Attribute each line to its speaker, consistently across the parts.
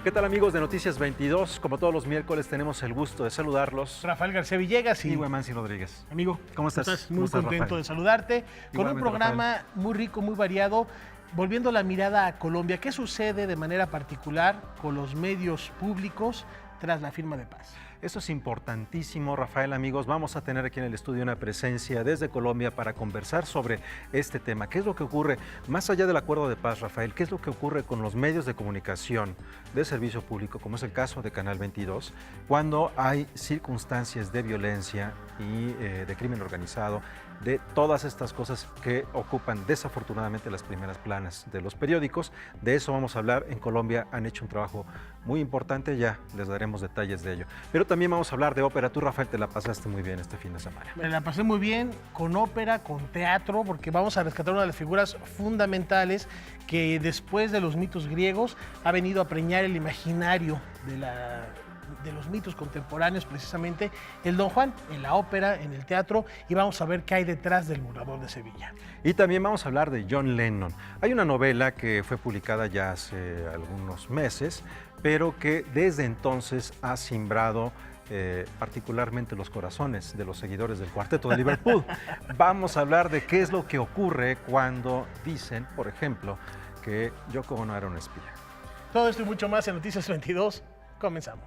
Speaker 1: ¿Qué tal, amigos de Noticias 22? Como todos los miércoles tenemos el gusto de saludarlos.
Speaker 2: Rafael García Villegas
Speaker 1: y Mansi Rodríguez.
Speaker 2: Amigo,
Speaker 1: ¿cómo estás?
Speaker 2: Muy contento
Speaker 1: Rafael?
Speaker 2: de saludarte con
Speaker 1: Igualmente,
Speaker 2: un programa
Speaker 1: Rafael.
Speaker 2: muy rico, muy variado. Volviendo la mirada a Colombia, ¿qué sucede de manera particular con los medios públicos tras la firma de paz?
Speaker 1: Eso es importantísimo, Rafael, amigos. Vamos a tener aquí en el estudio una presencia desde Colombia para conversar sobre este tema. ¿Qué es lo que ocurre más allá del acuerdo de paz, Rafael? ¿Qué es lo que ocurre con los medios de comunicación de servicio público, como es el caso de Canal 22, cuando hay circunstancias de violencia y de crimen organizado, de todas estas cosas que ocupan desafortunadamente las primeras planas de los periódicos? De eso vamos a hablar. En Colombia han hecho un trabajo muy importante, ya les daremos detalles de ello. Pero también vamos a hablar de ópera. Tú, Rafael, te la pasaste muy bien este fin de semana.
Speaker 2: Me la pasé muy bien con ópera, con teatro, porque vamos a rescatar una de las figuras fundamentales que después de los mitos griegos ha venido a preñar el imaginario de los mitos contemporáneos, precisamente el Don Juan, en la ópera, en el teatro, y vamos a ver qué hay detrás del Burlador de Sevilla.
Speaker 1: Y también vamos a hablar de John Lennon. Hay una novela que fue publicada ya hace algunos meses, pero que desde entonces ha simbrado particularmente los corazones de los seguidores del Cuarteto de Liverpool. Vamos a hablar de qué es lo que ocurre cuando dicen, por ejemplo, que Yoko Ono era una espía.
Speaker 2: Todo esto y mucho más en Noticias 22. Comenzamos.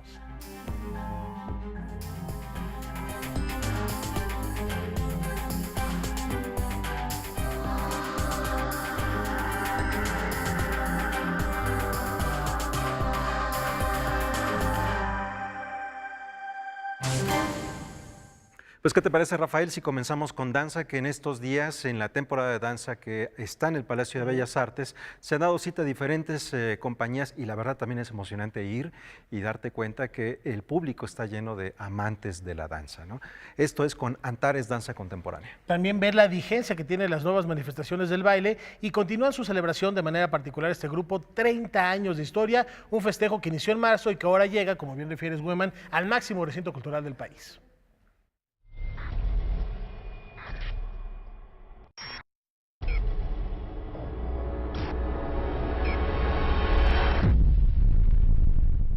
Speaker 1: Pues, ¿qué te parece, Rafael, si comenzamos con danza? Que en estos días, en la temporada de danza que está en el Palacio de Bellas Artes, se han dado cita a diferentes compañías, y la verdad también es emocionante ir y darte cuenta que el público está lleno de amantes de la danza, ¿no? Esto es con Antares Danza Contemporánea.
Speaker 2: También ver la vigencia que tienen las nuevas manifestaciones del baile y continúan su celebración de manera particular este grupo, 30 años de historia, un festejo que inició en marzo y que ahora llega, como bien refieres, Weman, al máximo recinto cultural del país.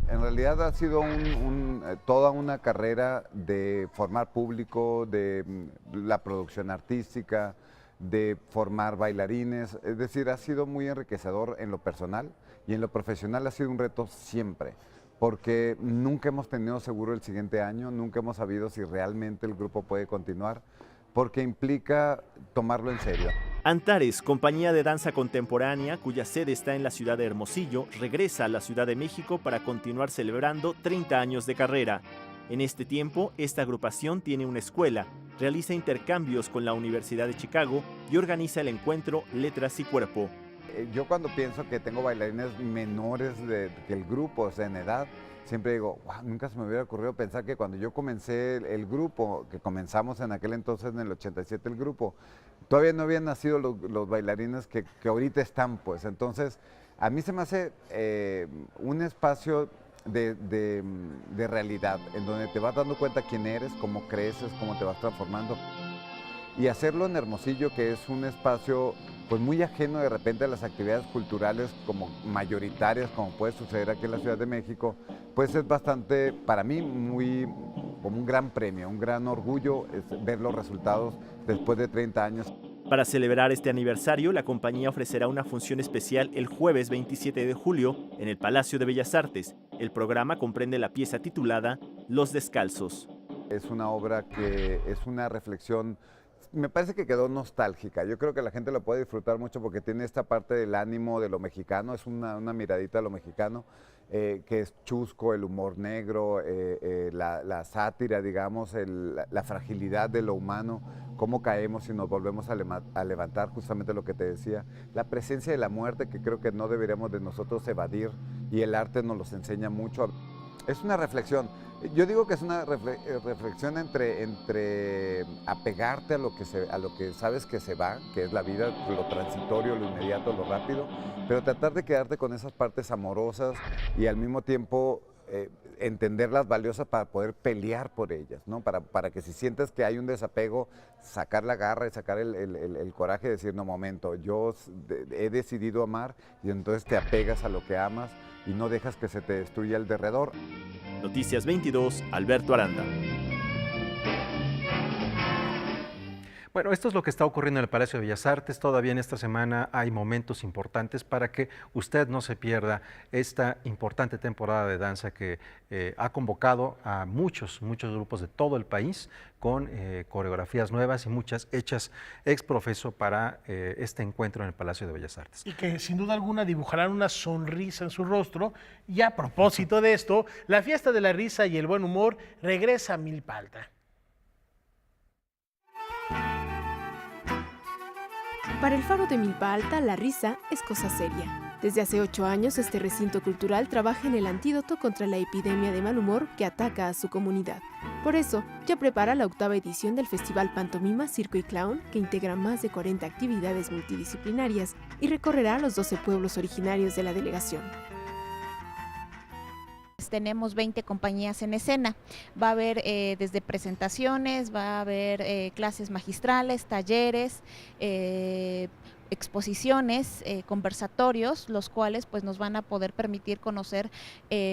Speaker 3: En realidad ha sido toda una carrera de formar público, de la producción artística, de formar bailarines. Es decir, ha sido muy enriquecedor en lo personal, y en lo profesional ha sido un reto siempre, porque nunca hemos tenido seguro el siguiente año, nunca hemos sabido si realmente el grupo puede continuar, porque implica tomarlo en serio.
Speaker 4: Antares, compañía de danza contemporánea cuya sede está en la ciudad de Hermosillo, regresa a la Ciudad de México para continuar celebrando 30 años de carrera. En este tiempo, esta agrupación tiene una escuela, realiza intercambios con la Universidad de Chicago y organiza el encuentro Letras y Cuerpo.
Speaker 3: Yo cuando pienso que tengo bailarines menores que el grupo, o sea, en edad, siempre digo, wow, nunca se me hubiera ocurrido pensar que cuando yo comencé el grupo, que comenzamos en aquel entonces, en el 87 el grupo, todavía no habían nacido los bailarines que ahorita están, pues. Entonces, a mí se me hace un espacio de realidad, en donde te vas dando cuenta quién eres, cómo creces, cómo te vas transformando. Y hacerlo en Hermosillo, que es un espacio pues muy ajeno de repente a las actividades culturales como mayoritarias, como puede suceder aquí en la Ciudad de México, pues es bastante, para mí, como un gran premio, un gran orgullo ver los resultados después de 30 años.
Speaker 4: Para celebrar este aniversario, la compañía ofrecerá una función especial el jueves 27 de julio en el Palacio de Bellas Artes. El programa comprende la pieza titulada Los Descalzos.
Speaker 3: Es una obra que es una reflexión. Me parece que quedó nostálgica. Yo creo que la gente lo puede disfrutar mucho porque tiene esta parte del ánimo de lo mexicano, es una miradita a lo mexicano, que es chusco, el humor negro, la sátira, digamos, la fragilidad de lo humano, cómo caemos y nos volvemos a levantar, justamente lo que te decía, la presencia de la muerte, que creo que no deberíamos de nosotros evadir, y el arte nos los enseña mucho. Es una reflexión. Yo digo que es una reflexión entre apegarte a lo que sabes que se va, que es la vida, lo transitorio, lo inmediato, lo rápido, pero tratar de quedarte con esas partes amorosas y al mismo tiempo entenderlas valiosas para poder pelear por ellas, ¿no? Para que si sientes que hay un desapego, sacar la garra y sacar el coraje de decir, no, momento, yo he decidido amar, y entonces te apegas a lo que amas y no dejas que se te destruya el derredor.
Speaker 4: Noticias 22, Alberto Aranda.
Speaker 1: Bueno, esto es lo que está ocurriendo en el Palacio de Bellas Artes. Todavía en esta semana hay momentos importantes para que usted no se pierda esta importante temporada de danza que ha convocado a muchos grupos de todo el país con coreografías nuevas y muchas hechas ex profeso para este encuentro en el Palacio de Bellas Artes.
Speaker 2: Y que sin duda alguna dibujarán una sonrisa en su rostro. Y a propósito de esto, la fiesta de la risa y el buen humor regresa a Milpalta.
Speaker 5: Para el Faro de Milpa Alta, la risa es cosa seria. Desde hace 8 años, este recinto cultural trabaja en el antídoto contra la epidemia de mal humor que ataca a su comunidad. Por eso, ya prepara la 8ª edición del Festival Pantomima, Circo y Clown, que integra más de 40 actividades multidisciplinarias y recorrerá los 12 pueblos originarios de la delegación.
Speaker 6: Tenemos 20 compañías en escena. Va a haber desde presentaciones, va a haber clases magistrales, talleres, exposiciones, conversatorios, los cuales pues nos van a poder permitir conocer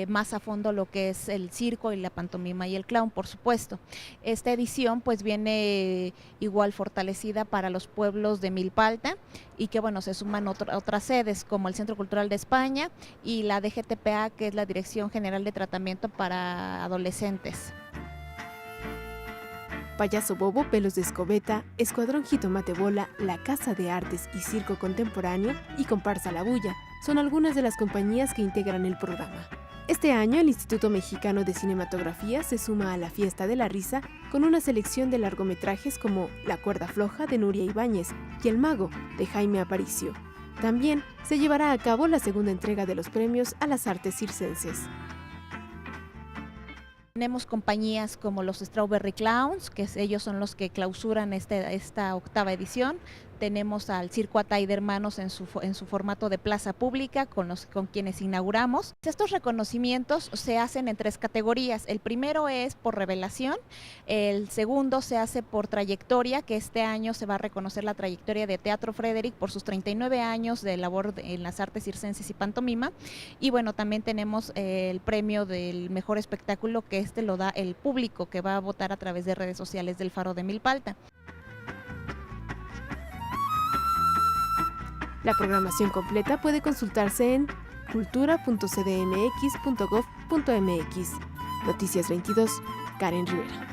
Speaker 6: más a fondo lo que es el circo y la pantomima y el clown, por supuesto. Esta edición pues viene igual fortalecida para los pueblos de Milpalta y que bueno, se suman otras sedes como el Centro Cultural de España y la DGTPA, que es la Dirección General de Tratamiento para Adolescentes.
Speaker 5: Payaso Bobo, Pelos de Escobeta, Escuadrón Jitomate Bola, La Casa de Artes y Circo Contemporáneo y Comparsa La Bulla son algunas de las compañías que integran el programa. Este año el Instituto Mexicano de Cinematografía se suma a la Fiesta de la Risa con una selección de largometrajes como La Cuerda Floja de Nuria Ibáñez y El Mago de Jaime Aparicio. También se llevará a cabo la segunda entrega de los premios a las artes circenses.
Speaker 6: Tenemos compañías como los Strawberry Clowns, que ellos son los que clausuran esta 8ª edición. Tenemos al Circo Atay de Hermanos en su formato de plaza pública con quienes inauguramos. Estos reconocimientos se hacen en 3 categorías. El primero es por revelación, el segundo se hace por trayectoria, que este año se va a reconocer la trayectoria de Teatro Frederick por sus 39 años de labor en las artes circenses y pantomima. Y bueno, también tenemos el premio del mejor espectáculo, que lo da el público, que va a votar a través de redes sociales del Faro de Milpalta.
Speaker 5: La programación completa puede consultarse en cultura.cdmx.gov.mx. Noticias 22, Karen Rivera.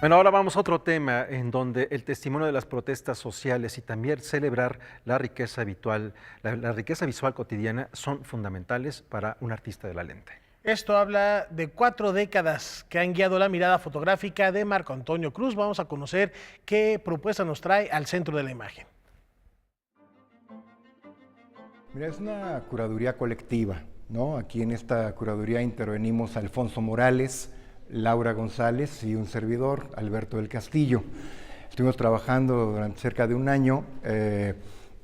Speaker 1: Bueno, ahora vamos a otro tema en donde el testimonio de las protestas sociales y también celebrar la riqueza visual, la riqueza visual cotidiana son fundamentales para un artista de la lente.
Speaker 2: Esto habla de 4 décadas que han guiado la mirada fotográfica de Marco Antonio Cruz. Vamos a conocer qué propuesta nos trae al centro de la imagen.
Speaker 7: Mira, es una curaduría colectiva, ¿no? Aquí en esta curaduría intervenimos Alfonso Morales, Laura González y un servidor, Alberto del Castillo. Estuvimos trabajando durante cerca de un año,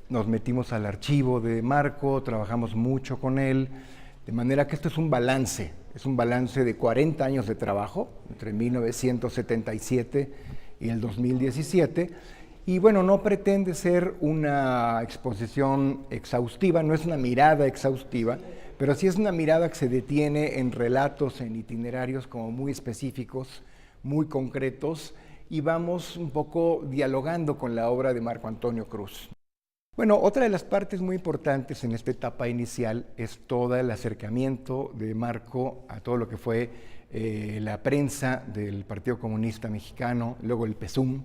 Speaker 7: nos metimos al archivo de Marco, trabajamos mucho con él, de manera que esto es un balance de 40 años de trabajo, entre 1977 y el 2017, y bueno, no pretende ser una exposición exhaustiva, no es una mirada exhaustiva, pero sí es una mirada que se detiene en relatos, en itinerarios como muy específicos, muy concretos, y vamos un poco dialogando con la obra de Marco Antonio Cruz. Bueno, otra de las partes muy importantes en esta etapa inicial es todo el acercamiento de Marco a todo lo que fue la prensa del Partido Comunista Mexicano, luego el PSUM,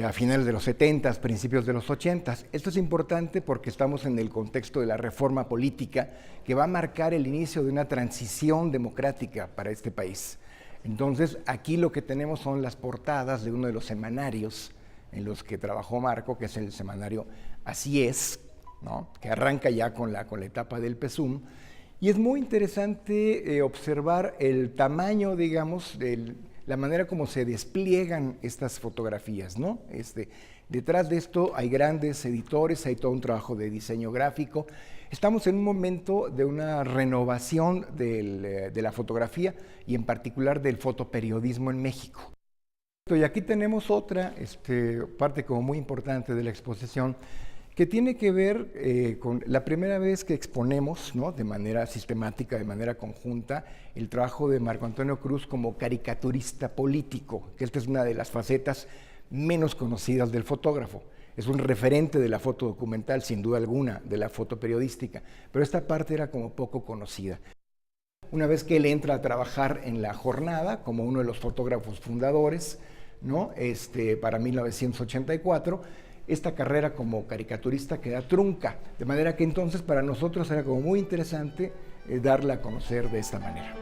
Speaker 7: a finales de los 70, principios de los 80. Esto es importante porque estamos en el contexto de la reforma política que va a marcar el inicio de una transición democrática para este país. Entonces, aquí lo que tenemos son las portadas de uno de los semanarios en los que trabajó Marco, que es el semanario Así es, ¿no? Que arranca ya con la etapa del PSUM. Y es muy interesante observar el tamaño, digamos, la manera como se despliegan estas fotografías, ¿no? Detrás de esto hay grandes editores, hay todo un trabajo de diseño gráfico. Estamos en un momento de una renovación de la fotografía y en particular del fotoperiodismo en México. Y aquí tenemos otra parte como muy importante de la exposición que tiene que ver con la primera vez que exponemos, ¿no?, de manera sistemática, de manera conjunta, el trabajo de Marco Antonio Cruz como caricaturista político, que esta es una de las facetas menos conocidas del fotógrafo. Es un referente de la foto documental, sin duda alguna, de la foto periodística, pero esta parte era como poco conocida. Una vez que él entra a trabajar en La Jornada, como uno de los fotógrafos fundadores, ¿no?, para 1984, esta carrera como caricaturista queda trunca, de manera que entonces para nosotros era como muy interesante darla a conocer de esta manera.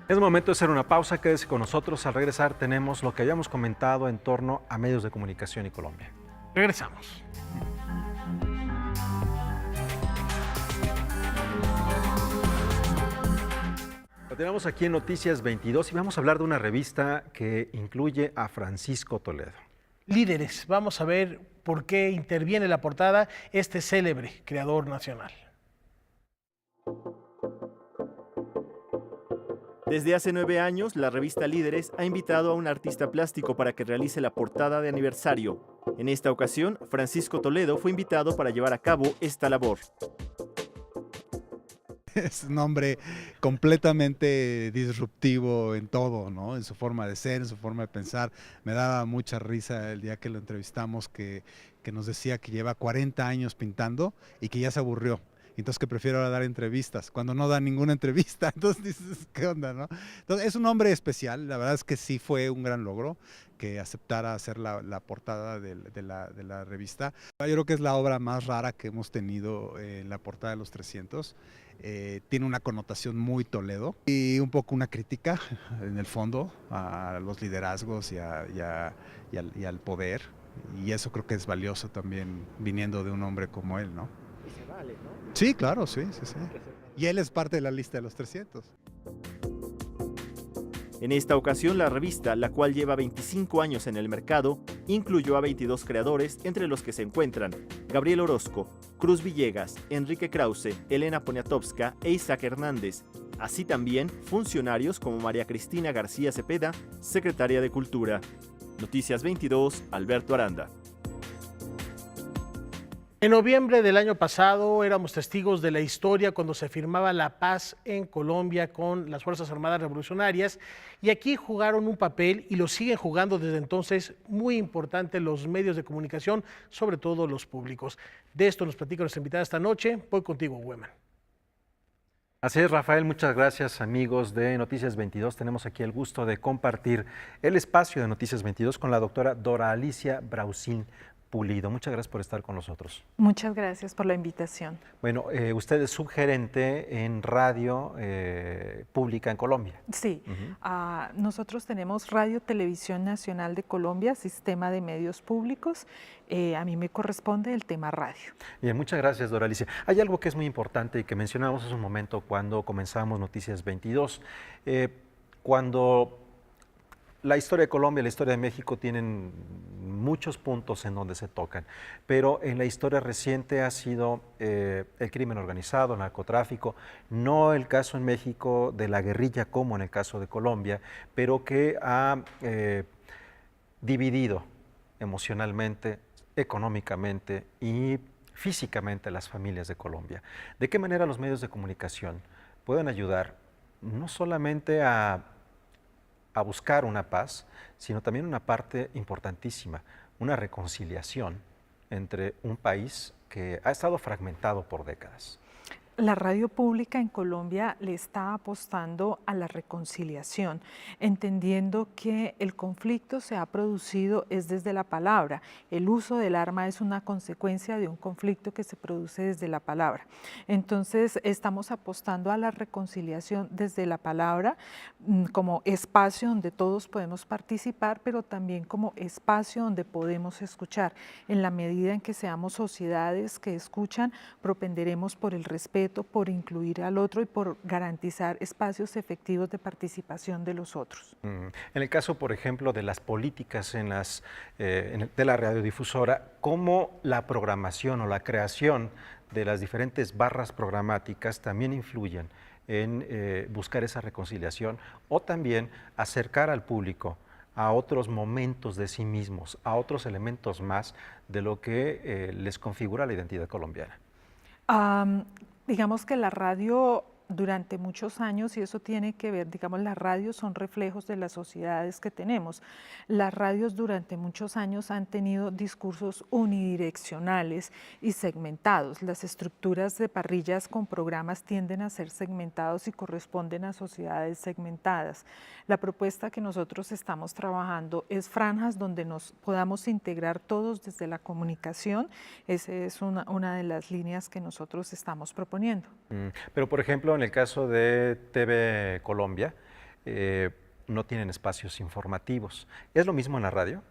Speaker 1: Es momento de hacer una pausa, quédese con nosotros. Al regresar tenemos lo que habíamos comentado en torno a medios de comunicación y Colombia.
Speaker 2: Regresamos.
Speaker 1: Continuamos aquí en Noticias 22 y vamos a hablar de una revista que incluye a Francisco Toledo.
Speaker 2: Líderes, vamos a ver por qué interviene en la portada este célebre creador nacional.
Speaker 4: Desde hace 9 años, la revista Líderes ha invitado a un artista plástico para que realice la portada de aniversario. En esta ocasión, Francisco Toledo fue invitado para llevar a cabo esta labor.
Speaker 8: Es un hombre completamente disruptivo en todo, ¿no? En su forma de ser, en su forma de pensar. Me daba mucha risa el día que lo entrevistamos que nos decía que lleva 40 años pintando y que ya se aburrió. Entonces que prefiero ahora dar entrevistas, cuando no da ninguna entrevista. Entonces dices, ¿qué onda, no? Entonces es un hombre especial, la verdad es que sí fue un gran logro que aceptara hacer la portada de la revista. Yo creo que es la obra más rara que hemos tenido en la portada de los 300. Tiene una connotación muy Toledo y un poco una crítica en el fondo a los liderazgos y al poder, y eso creo que es valioso también viniendo de un hombre como él, ¿no?
Speaker 4: Y se vale, ¿no?
Speaker 8: Sí, claro, sí. Y él es parte de la lista de los 300.
Speaker 4: En esta ocasión, la revista, la cual lleva 25 años en el mercado, incluyó a 22 creadores, entre los que se encuentran Gabriel Orozco, Cruz Villegas, Enrique Krause, Elena Poniatowska e Isaac Hernández, así también funcionarios como María Cristina García Cepeda, secretaria de Cultura. Noticias 22, Alberto Aranda.
Speaker 2: En noviembre del año pasado éramos testigos de la historia cuando se firmaba la paz en Colombia con las Fuerzas Armadas Revolucionarias, y aquí jugaron un papel y lo siguen jugando desde entonces muy importante los medios de comunicación, sobre todo los públicos. De esto nos platica nuestra invitada esta noche. Voy contigo, Weman.
Speaker 1: Así es, Rafael, muchas gracias, amigos de Noticias 22. Tenemos aquí el gusto de compartir el espacio de Noticias 22 con la doctora Dora Alicia Brausín Pulido. Muchas gracias por estar con nosotros.
Speaker 9: Muchas gracias por la invitación.
Speaker 1: Bueno, usted es subgerente en radio pública en Colombia.
Speaker 9: Sí, nosotros tenemos Radio Televisión Nacional de Colombia, Sistema de Medios Públicos. A mí me corresponde el tema radio.
Speaker 1: Bien, muchas gracias, Dora Alicia. Hay algo que es muy importante y que mencionábamos hace un momento cuando comenzamos Noticias 22. Cuando la historia de Colombia y la historia de México tienen muchos puntos en donde se tocan, pero en la historia reciente ha sido el crimen organizado, el narcotráfico, no el caso en México de la guerrilla como en el caso de Colombia, pero que ha dividido emocionalmente, económicamente y físicamente a las familias de Colombia. ¿De qué manera los medios de comunicación pueden ayudar no solamente a buscar una paz, sino también una parte importantísima, una reconciliación entre un país que ha estado fragmentado por décadas?
Speaker 9: La radio pública en Colombia le está apostando a la reconciliación, entendiendo que el conflicto se ha producido es desde la palabra. El uso del arma es una consecuencia de un conflicto que se produce desde la palabra. Entonces, estamos apostando a la reconciliación desde la palabra como espacio donde todos podemos participar, pero también como espacio donde podemos escuchar. En la medida en que seamos sociedades que escuchan, propenderemos por el respeto respeto, por incluir al otro y por garantizar espacios efectivos de participación de los otros.
Speaker 1: En el caso, por ejemplo, de las políticas de la radiodifusora, ¿cómo la programación o la creación de las diferentes barras programáticas también influyen en buscar esa reconciliación o también acercar al público a otros momentos de sí mismos, a otros elementos más de lo que les configura la identidad colombiana?
Speaker 9: Digamos que la radio durante muchos años, y eso tiene que ver, digamos, las radios son reflejos de las sociedades que tenemos. Las radios durante muchos años han tenido discursos unidireccionales y segmentados. Las estructuras de parrillas con programas tienden a ser segmentados y corresponden a sociedades segmentadas. La propuesta que nosotros estamos trabajando es franjas donde nos podamos integrar todos desde la comunicación. Esa es una de las líneas que nosotros estamos proponiendo.
Speaker 1: Pero, por ejemplo, en el caso de TV Colombia, no tienen espacios informativos. ¿Es lo mismo en la radio?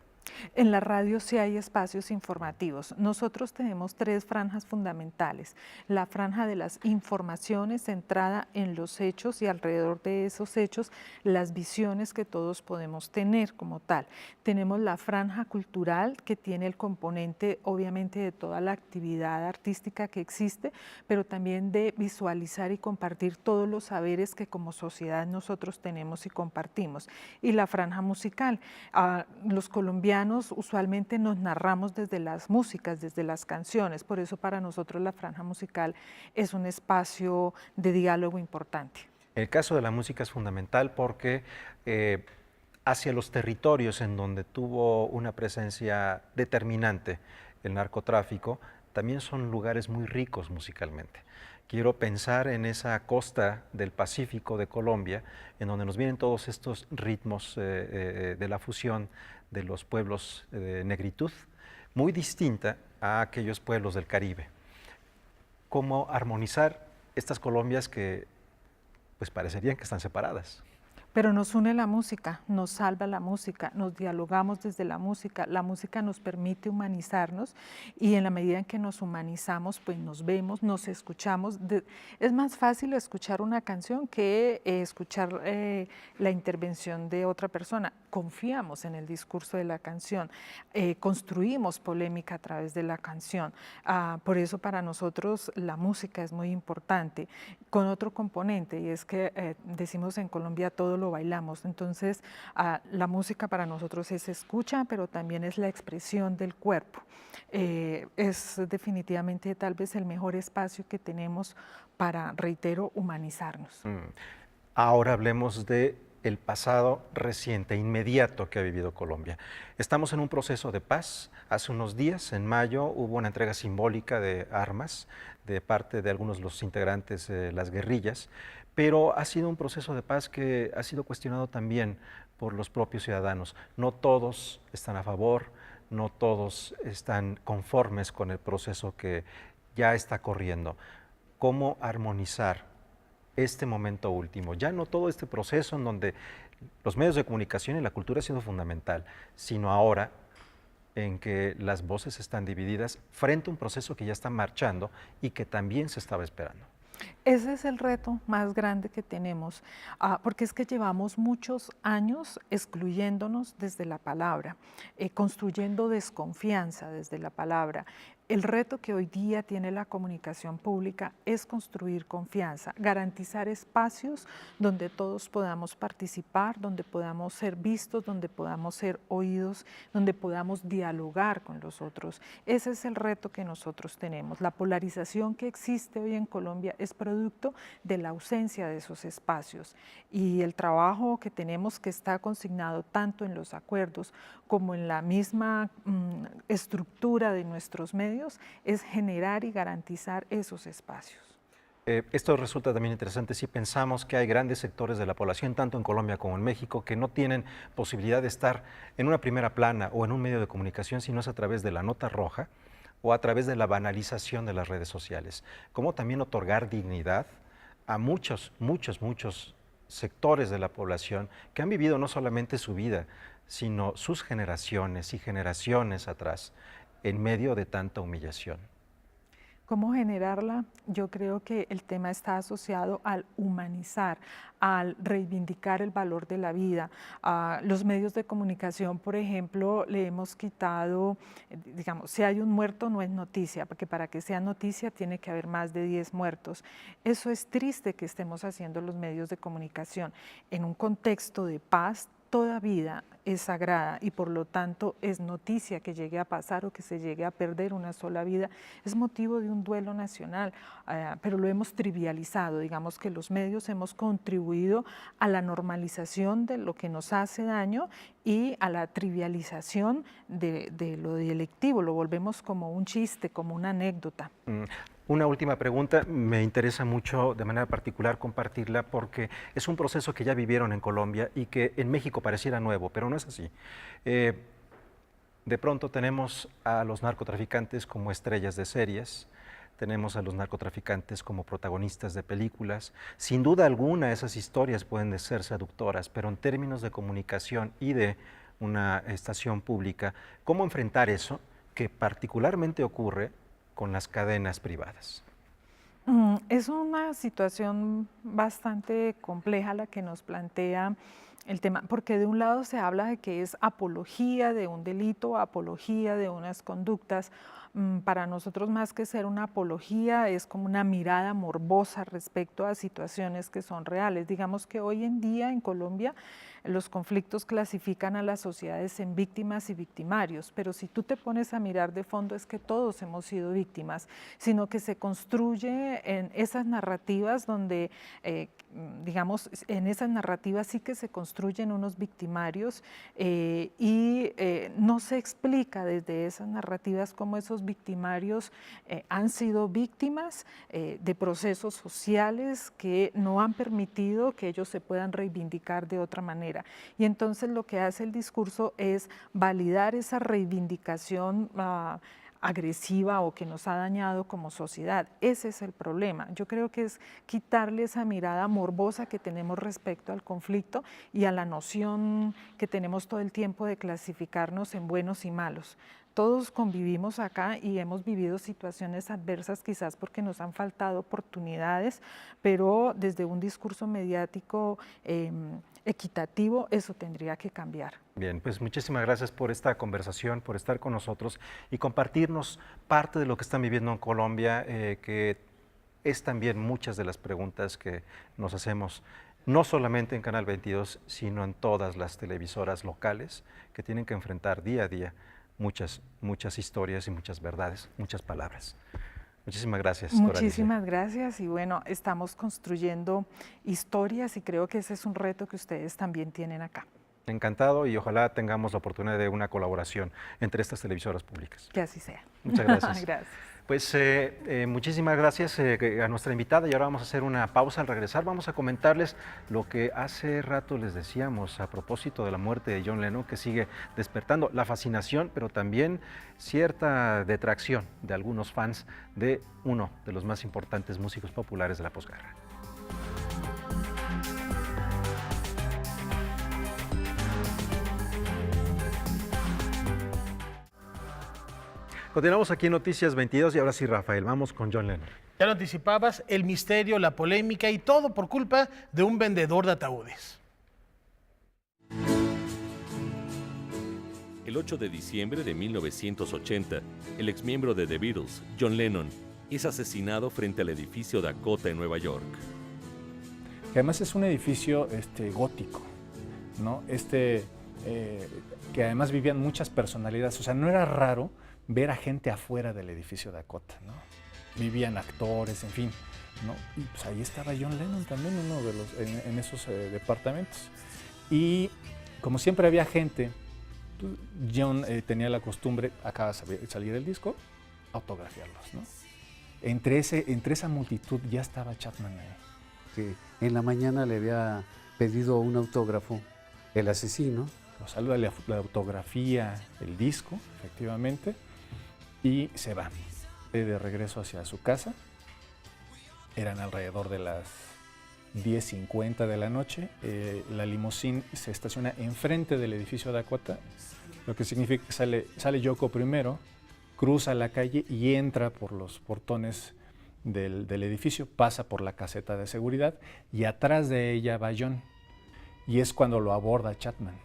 Speaker 9: En la radio sí hay espacios informativos. Nosotros tenemos 3 franjas fundamentales. La franja de las informaciones centrada en los hechos y alrededor de esos hechos las visiones que todos podemos tener como tal. Tenemos la franja cultural que tiene el componente obviamente de toda la actividad artística que existe, pero también de visualizar y compartir todos los saberes que como sociedad nosotros tenemos y compartimos. Y la franja musical. Los colombianos usualmente nos narramos desde las músicas, desde las canciones, por eso para nosotros la franja musical es un espacio de diálogo importante.
Speaker 1: El caso de la música es fundamental porque hacia los territorios en donde tuvo una presencia determinante el narcotráfico, también son lugares muy ricos musicalmente. Quiero pensar en esa costa del Pacífico de Colombia, en donde nos vienen todos estos ritmos de la fusión de los pueblos de negritud, muy distinta a aquellos pueblos del Caribe. ¿Cómo armonizar estas Colombias que pues parecerían que están separadas?
Speaker 9: Pero nos une la música, nos salva la música, nos dialogamos desde la música nos permite humanizarnos y en la medida en que nos humanizamos, pues nos vemos, nos escuchamos. Es más fácil escuchar una canción que escuchar la intervención de otra persona. Confiamos en el discurso de la canción, construimos polémica a través de la canción. Por eso para nosotros la música es muy importante, con otro componente, y es que decimos en Colombia todo lo bailamos, entonces la música para nosotros es escucha, pero también es la expresión del cuerpo. Es definitivamente tal vez el mejor espacio que tenemos para, reitero, humanizarnos.
Speaker 1: Ahora hablemos de el pasado reciente, inmediato que ha vivido Colombia. Estamos en un proceso de paz. Hace unos días, en mayo, hubo una entrega simbólica de armas de parte de algunos de los integrantes de las guerrillas, pero ha sido un proceso de paz que ha sido cuestionado también por los propios ciudadanos. No todos están a favor, no todos están conformes con el proceso que ya está corriendo. ¿Cómo armonizar este momento último? Ya no todo este proceso en donde los medios de comunicación y la cultura ha sido fundamental, sino ahora en que las voces están divididas frente a un proceso que ya está marchando y que también se estaba esperando.
Speaker 9: Ese es el reto más grande que tenemos, porque es que llevamos muchos años excluyéndonos desde la palabra, construyendo desconfianza desde la palabra. El reto que hoy día tiene la comunicación pública es construir confianza, garantizar espacios donde todos podamos participar, donde podamos ser vistos, donde podamos ser oídos, donde podamos dialogar con los otros. Ese es el reto que nosotros tenemos. La polarización que existe hoy en Colombia es producto de la ausencia de esos espacios y el trabajo que tenemos, que está consignado tanto en los acuerdos como en la misma estructura de nuestros medios, es generar y garantizar esos espacios.
Speaker 1: Esto resulta también interesante si pensamos que hay grandes sectores de la población, tanto en Colombia como en México, que no tienen posibilidad de estar en una primera plana o en un medio de comunicación, sino es a través de la nota roja o a través de la banalización de las redes sociales. Cómo también otorgar dignidad a muchos sectores de la población que han vivido no solamente su vida, sino sus generaciones y generaciones atrás, en medio de tanta humillación.
Speaker 9: ¿Cómo generarla? Yo creo que el tema está asociado al humanizar, al reivindicar el valor de la vida. A los medios de comunicación, por ejemplo, le hemos quitado, digamos, si hay un muerto no es noticia, porque para que sea noticia tiene que haber más de 10 muertos. Eso es triste que estemos haciendo los medios de comunicación. En un contexto de paz, toda vida es sagrada y por lo tanto es noticia que llegue a pasar o que se llegue a perder una sola vida. Es motivo de un duelo nacional, pero lo hemos trivializado. Digamos que los medios hemos contribuido a la normalización de lo que nos hace daño y a la trivialización de lo delictivo. Lo volvemos como un chiste, como una anécdota.
Speaker 1: Una última pregunta, me interesa mucho de manera particular compartirla porque es un proceso que ya vivieron en Colombia y que en México pareciera nuevo, pero no es así. De pronto tenemos a los narcotraficantes como estrellas de series, tenemos a los narcotraficantes como protagonistas de películas. Sin duda alguna esas historias pueden ser seductoras, pero en términos de comunicación y de una estación pública, ¿cómo enfrentar eso que particularmente ocurre con las cadenas privadas?
Speaker 9: Es una situación bastante compleja la que nos plantea el tema, porque de un lado se habla de que es apología de un delito, apología de unas conductas. Para nosotros, más que ser una apología, es como una mirada morbosa respecto a situaciones que son reales. Digamos que hoy en día en Colombia los conflictos clasifican a las sociedades en víctimas y victimarios, pero si tú te pones a mirar de fondo es que todos hemos sido víctimas, sino que se construye en esas narrativas donde, digamos, en esas narrativas sí que se construyen unos victimarios y no se explica desde esas narrativas cómo esos victimarios han sido víctimas de procesos sociales que no han permitido que ellos se puedan reivindicar de otra manera. Y entonces lo que hace el discurso es validar esa reivindicación agresiva o que nos ha dañado como sociedad. Ese es el problema. Yo creo que es quitarle esa mirada morbosa que tenemos respecto al conflicto y a la noción que tenemos todo el tiempo de clasificarnos en buenos y malos. Todos convivimos acá y hemos vivido situaciones adversas quizás porque nos han faltado oportunidades, pero desde un discurso mediático equitativo eso tendría que cambiar.
Speaker 1: Bien, pues muchísimas gracias por esta conversación, por estar con nosotros y compartirnos parte de lo que están viviendo en Colombia, que es también muchas de las preguntas que nos hacemos, no solamente en Canal 22, sino en todas las televisoras locales que tienen que enfrentar día a día muchas historias y muchas verdades, muchas palabras. Muchísimas gracias.
Speaker 9: Muchísimas gracias y bueno, estamos construyendo historias y creo que ese es un reto que ustedes también tienen acá.
Speaker 1: Encantado y ojalá tengamos la oportunidad de una colaboración entre estas televisoras públicas.
Speaker 9: Que así sea.
Speaker 1: Muchas gracias.
Speaker 9: Gracias.
Speaker 1: Pues muchísimas gracias a nuestra invitada y ahora vamos a hacer una pausa. Al regresar vamos a comentarles lo que hace rato les decíamos a propósito de la muerte de John Lennon, que sigue despertando la fascinación, pero también cierta detracción de algunos fans de uno de los más importantes músicos populares de la posguerra. Continuamos aquí en Noticias 22 y ahora sí, Rafael, vamos con John Lennon.
Speaker 2: Ya lo anticipabas, el misterio, la polémica y todo por culpa de un vendedor de ataúdes.
Speaker 10: El 8 de diciembre de 1980, el exmiembro de The Beatles, John Lennon, es asesinado frente al edificio Dakota en Nueva York.
Speaker 11: Que además es un edificio gótico, ¿no? Que además vivían muchas personalidades, o sea, no era raro ver a gente afuera del edificio Dakota, ¿no? Vivían actores, en fin, ¿no? Y pues ahí estaba John Lennon también, uno de los, en esos departamentos. Y como siempre había gente, John tenía la costumbre, acaba de salir el disco, autografiarlos, ¿no? Entre esa multitud ya estaba Chapman ahí.
Speaker 12: Que en la mañana le había pedido un autógrafo el asesino.
Speaker 11: Lo saluda, la autografía, el disco, efectivamente, y se va de regreso hacia su casa. Eran alrededor de las 10:50 de la noche. La limusín se estaciona enfrente del edificio Dakota, lo que significa que sale Yoko primero cruza la calle y entra por los portones del edificio, pasa por la caseta de seguridad y atrás de ella va John. Y es cuando lo aborda Chapman.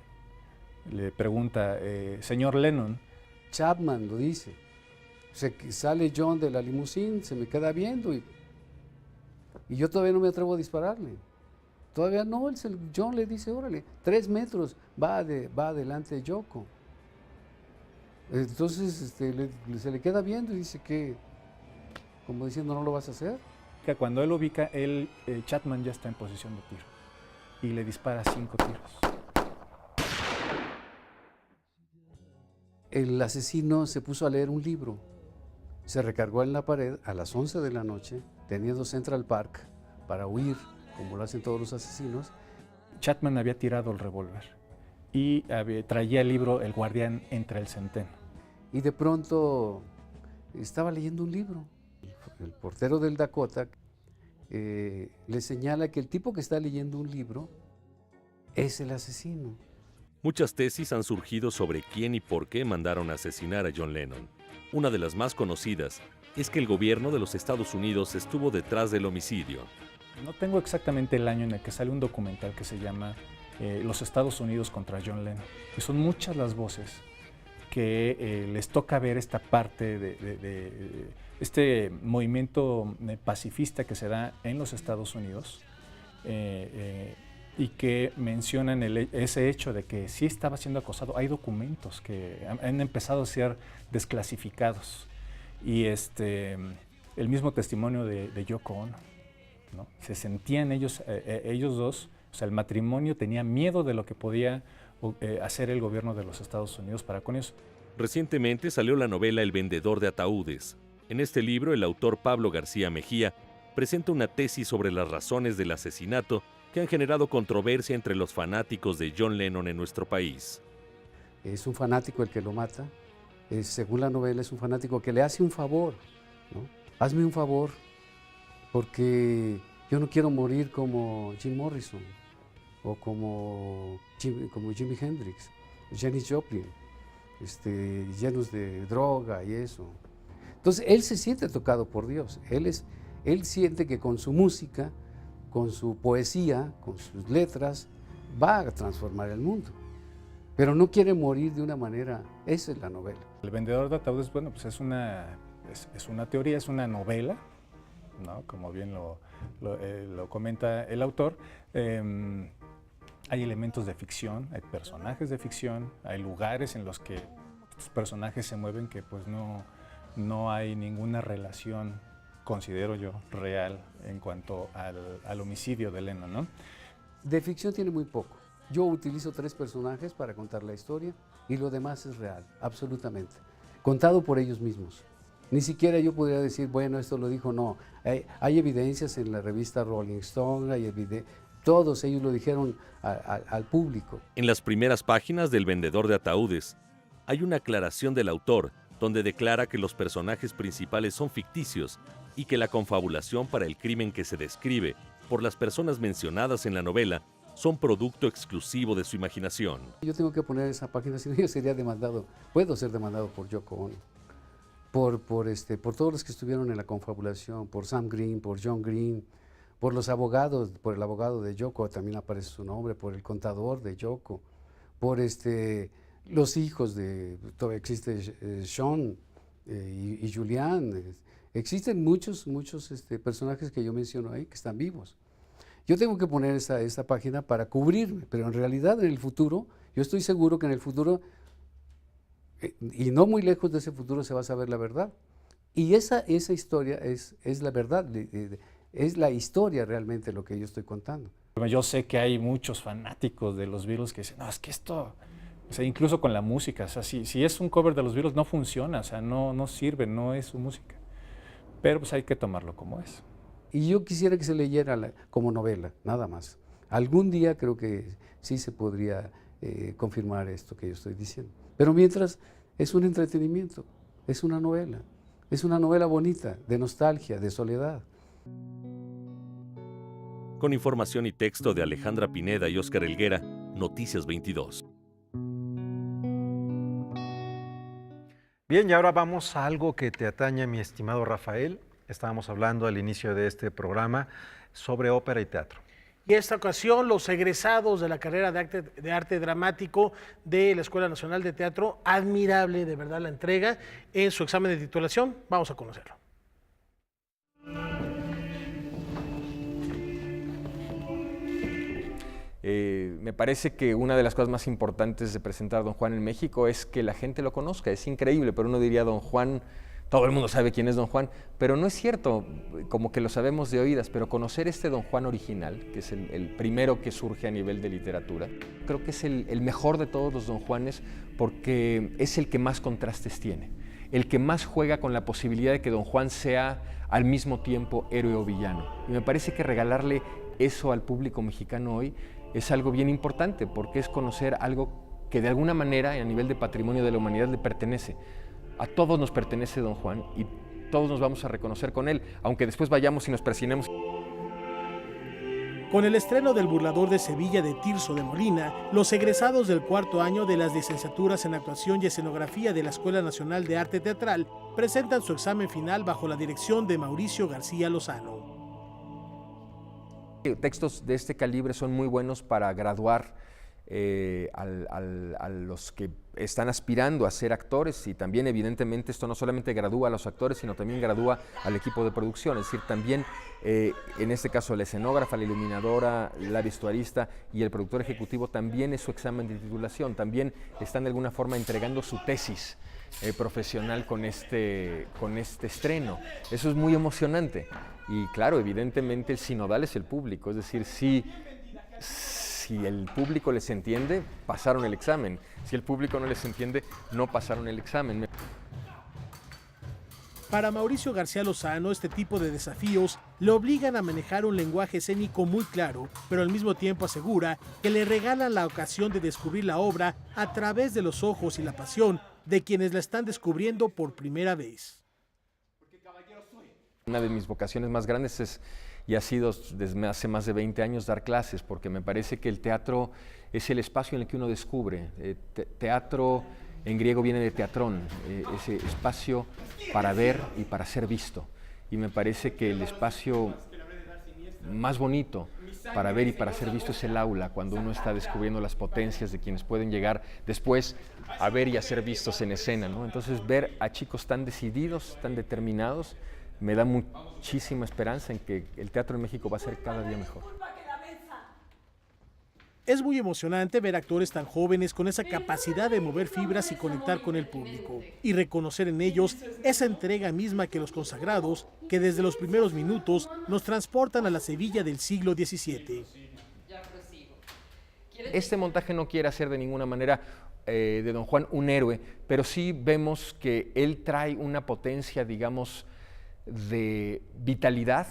Speaker 11: Le pregunta, señor Lennon.
Speaker 12: Chapman lo dice. Sale John de la limusín, se me queda viendo y yo todavía no me atrevo a dispararle. Todavía no, John le dice, órale, 3 metros, va adelante de Yoko. Entonces se le queda viendo y dice que, como diciendo, ¿no lo vas a hacer?
Speaker 11: Cuando él ubica, Chapman ya está en posición de tiro y le dispara 5 tiros.
Speaker 12: El asesino se puso a leer un libro, se recargó en la pared a las 11 de la noche, teniendo Central Park para huir, como lo hacen todos los asesinos.
Speaker 11: Chapman había tirado el revólver y traía el libro El guardián entre el centeno.
Speaker 12: Y de pronto estaba leyendo un libro. El portero del Dakota le señala que el tipo que está leyendo un libro es el asesino.
Speaker 10: Muchas tesis han surgido sobre quién y por qué mandaron a asesinar a John Lennon. Una de las más conocidas es que el gobierno de los Estados Unidos estuvo detrás del homicidio.
Speaker 11: No tengo exactamente el año en el que sale un documental que se llama Los Estados Unidos contra John Lennon. Y son muchas las voces que les toca ver esta parte de este movimiento pacifista que se da en los Estados Unidos y que mencionan ese hecho de que sí estaba siendo acosado. Hay documentos que han empezado a ser desclasificados y el mismo testimonio de Yoko Ono, ¿no? Se sentían ellos dos, o sea, el matrimonio tenía miedo de lo que podía hacer el gobierno de los Estados Unidos para con eso.
Speaker 10: Recientemente salió la novela El vendedor de ataúdes. En este libro, el autor Pablo García Mejía presenta una tesis sobre las razones del asesinato que han generado controversia entre los fanáticos de John Lennon en nuestro país.
Speaker 12: Es un fanático el que lo mata. Según la novela, es un fanático que le hace un favor, ¿no? Hazme un favor, porque yo no quiero morir como Jim Morrison, o como Jimi Hendrix, Janis Joplin, llenos de droga y eso. Entonces, él se siente tocado por Dios. Él siente que con su música, con su poesía, con sus letras, va a transformar el mundo. Pero no quiere morir de una manera, esa es la novela.
Speaker 11: El vendedor de ataúdes, bueno, pues es una teoría, es una novela, ¿no? Como bien lo comenta el autor. Hay elementos de ficción, hay personajes de ficción, hay lugares en los que estos personajes se mueven que pues no hay ninguna relación, considero yo, real en cuanto al homicidio de Lennon, ¿no?
Speaker 12: De ficción tiene muy poco. Yo utilizo 3 personajes para contar la historia y lo demás es real, absolutamente. Contado por ellos mismos. Ni siquiera yo podría decir, bueno, esto lo dijo, no. Hay evidencias en la revista Rolling Stone, todos ellos lo dijeron al público.
Speaker 10: En las primeras páginas del Vendedor de Ataúdes hay una aclaración del autor donde declara que los personajes principales son ficticios y que la confabulación para el crimen que se describe por las personas mencionadas en la novela son producto exclusivo de su imaginación.
Speaker 12: Yo tengo que poner esa página, si no yo sería demandado, puedo ser demandado por Yoko Ono, por todos los que estuvieron en la confabulación, por Sam Green, por John Green, por los abogados, por el abogado de Yoko, también aparece su nombre, por el contador de Yoko, por los hijos de, todavía existe Sean y Julian, existen muchos personajes que yo menciono ahí que están vivos. Yo tengo que poner esta página para cubrirme, pero en realidad en el futuro, yo estoy seguro que en el futuro, y no muy lejos de ese futuro, se va a saber la verdad. Y esa historia es la verdad, es la historia realmente lo que yo estoy contando.
Speaker 11: Yo sé que hay muchos fanáticos de los Beatles que dicen, no, es que esto, o sea, incluso con la música, o sea, si es un cover de los Beatles no funciona, o sea, no sirve, no es su música. Pero pues hay que tomarlo como es.
Speaker 12: Y yo quisiera que se leyera como novela, nada más. Algún día creo que sí se podría confirmar esto que yo estoy diciendo. Pero mientras, es un entretenimiento, es una novela bonita, de nostalgia, de soledad.
Speaker 10: Con información y texto de Alejandra Pineda y Óscar Helguera, Noticias 22.
Speaker 1: Bien, y ahora vamos a algo que te atañe, mi estimado Rafael. Estábamos hablando al inicio de este programa sobre ópera y teatro.
Speaker 2: Y esta ocasión los egresados de la carrera de arte dramático de la Escuela Nacional de Teatro, admirable de verdad la entrega en su examen de titulación. Vamos a conocerlo.
Speaker 13: Me parece que una de las cosas más importantes de presentar a Don Juan en México es que la gente lo conozca. Es increíble, pero uno diría Don Juan, todo el mundo sabe quién es Don Juan, pero no es cierto, como que lo sabemos de oídas, pero conocer este Don Juan original, que es el primero que surge a nivel de literatura, creo que es el mejor de todos los Don Juanes porque es el que más contrastes tiene, el que más juega con la posibilidad de que Don Juan sea al mismo tiempo héroe o villano. Y me parece que regalarle eso al público mexicano hoy es algo bien importante porque es conocer algo que de alguna manera a nivel de patrimonio de la humanidad le pertenece. A todos nos pertenece Don Juan y todos nos vamos a reconocer con él, aunque después vayamos y nos persinemos.
Speaker 2: Con el estreno del Burlador de Sevilla de Tirso de Molina, los egresados del cuarto año de las licenciaturas en Actuación y Escenografía de la Escuela Nacional de Arte Teatral presentan su examen final bajo la dirección de Mauricio García Lozano.
Speaker 13: Textos de este calibre son muy buenos para graduar a los que están aspirando a ser actores y también evidentemente esto no solamente gradúa a los actores sino también gradúa al equipo de producción, es decir, también en este caso la escenógrafa, la iluminadora, la vestuarista y el productor ejecutivo también es su examen de titulación, también están de alguna forma entregando su tesis profesional con este estreno. Eso es muy emocionante y claro, evidentemente el sinodal es el público, es decir, si el público les entiende, pasaron el examen. Si el público no les entiende, no pasaron el examen.
Speaker 2: Para Mauricio García Lozano, este tipo de desafíos le obligan a manejar un lenguaje escénico muy claro, pero al mismo tiempo asegura que le regalan la ocasión de descubrir la obra a través de los ojos y la pasión de quienes la están descubriendo por primera vez.
Speaker 13: Una de mis vocaciones más grandes es y ha sido desde hace más de 20 años dar clases, porque me parece que el teatro es el espacio en el que uno descubre. Teatro en griego viene de teatrón, ese espacio para ver y para ser visto. Y me parece que el espacio más bonito para ver y para ser visto es el aula, cuando uno está descubriendo las potencias de quienes pueden llegar después a ver y a ser vistos en escena, ¿no? Entonces ver a chicos tan decididos, tan determinados, me da muchísima esperanza en que el teatro en México va a ser cada día mejor.
Speaker 2: Es muy emocionante ver actores tan jóvenes con esa capacidad de mover fibras y conectar con el público y reconocer en ellos esa entrega misma que los consagrados, que desde los primeros minutos nos transportan a la Sevilla del siglo XVII.
Speaker 13: Este montaje no quiere hacer de ninguna manera de Don Juan un héroe, pero sí vemos que él trae una potencia, digamos, de vitalidad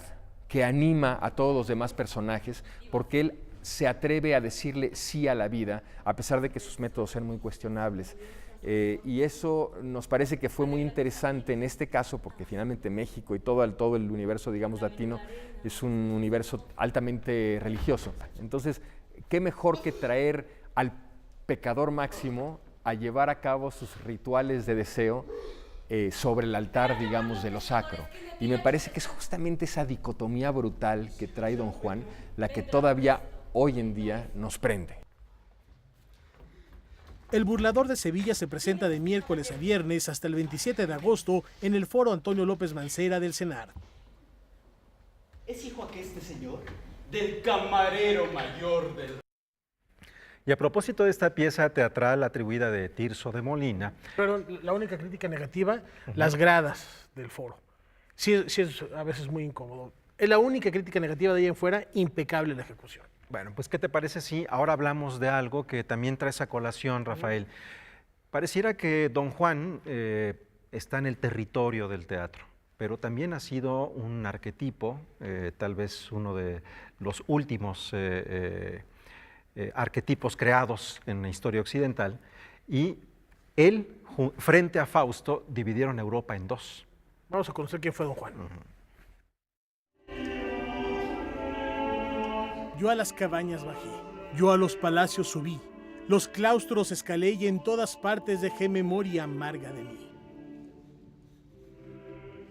Speaker 13: que anima a todos los demás personajes, porque él se atreve a decirle sí a la vida, a pesar de que sus métodos sean muy cuestionables. Y eso nos parece que fue muy interesante en este caso, porque finalmente México y todo el universo, digamos, latino, es un universo altamente religioso. Entonces, ¿qué mejor que traer al pecador máximo a llevar a cabo sus rituales de deseo sobre el altar, digamos, de lo sacro? Y me parece que es justamente esa dicotomía brutal que trae Don Juan la que todavía hoy en día nos prende.
Speaker 2: El Burlador de Sevilla se presenta de miércoles a viernes hasta el 27 de agosto en el Foro Antonio López Mancera del CENAR.
Speaker 14: ¿Es hijo aqueste señor del camarero mayor del...
Speaker 1: Y a propósito de esta pieza teatral atribuida de Tirso de Molina...
Speaker 2: Pero la única crítica negativa, las gradas del foro. Sí es a veces muy incómodo. Es la única crítica negativa de ahí en fuera, impecable la ejecución.
Speaker 1: Bueno, pues ¿qué te parece si ahora hablamos de algo que también trae esa colación, Rafael? Pareciera que Don Juan está en el territorio del teatro, pero también ha sido un arquetipo, tal vez uno de los últimos arquetipos creados en la historia occidental, y él, frente a Fausto, dividieron Europa en dos.
Speaker 2: Vamos a conocer quién fue Don Juan. Yo a las cabañas bajé, yo a los palacios subí, los claustros escalé y en todas partes dejé memoria amarga de mí.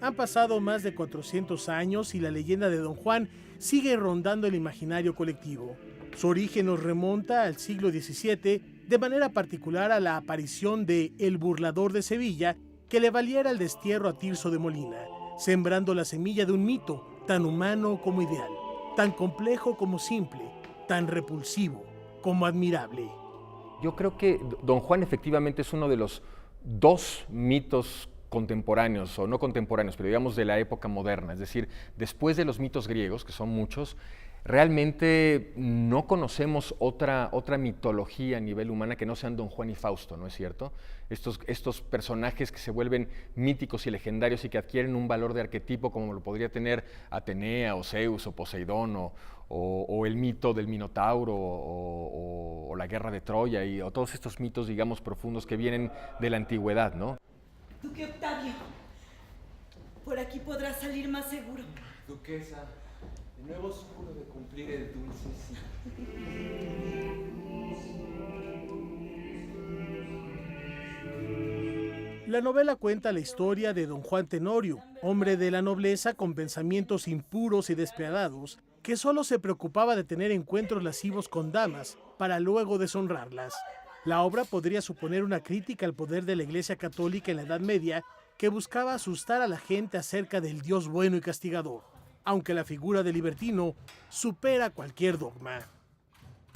Speaker 2: Han pasado más de 400 años y la leyenda de Don Juan sigue rondando el imaginario colectivo. Su origen nos remonta al siglo XVII, de manera particular a la aparición de El Burlador de Sevilla, que le valiera el destierro a Tirso de Molina, sembrando la semilla de un mito tan humano como ideal, tan complejo como simple, tan repulsivo como admirable.
Speaker 13: Yo creo que Don Juan efectivamente es uno de los dos mitos contemporáneos, o no contemporáneos, pero digamos de la época moderna, es decir, después de los mitos griegos, que son muchos, realmente no conocemos otra mitología a nivel humana que no sean Don Juan y Fausto, ¿no es cierto? Estos personajes que se vuelven míticos y legendarios y que adquieren un valor de arquetipo como lo podría tener Atenea, o Zeus, o Poseidón, o el mito del Minotauro, o la guerra de Troya, o todos estos mitos, digamos, profundos que vienen de la antigüedad, ¿no?
Speaker 15: Duque Octavio, por aquí podrás salir más seguro.
Speaker 14: Duquesa, de nuevo seguro de cumplir el dulce sí.
Speaker 2: La novela cuenta la historia de Don Juan Tenorio, hombre de la nobleza con pensamientos impuros y despiadados, que solo se preocupaba de tener encuentros lascivos con damas para luego deshonrarlas. La obra podría suponer una crítica al poder de la Iglesia Católica en la Edad Media, que buscaba asustar a la gente acerca del Dios bueno y castigador, aunque la figura del libertino supera cualquier dogma.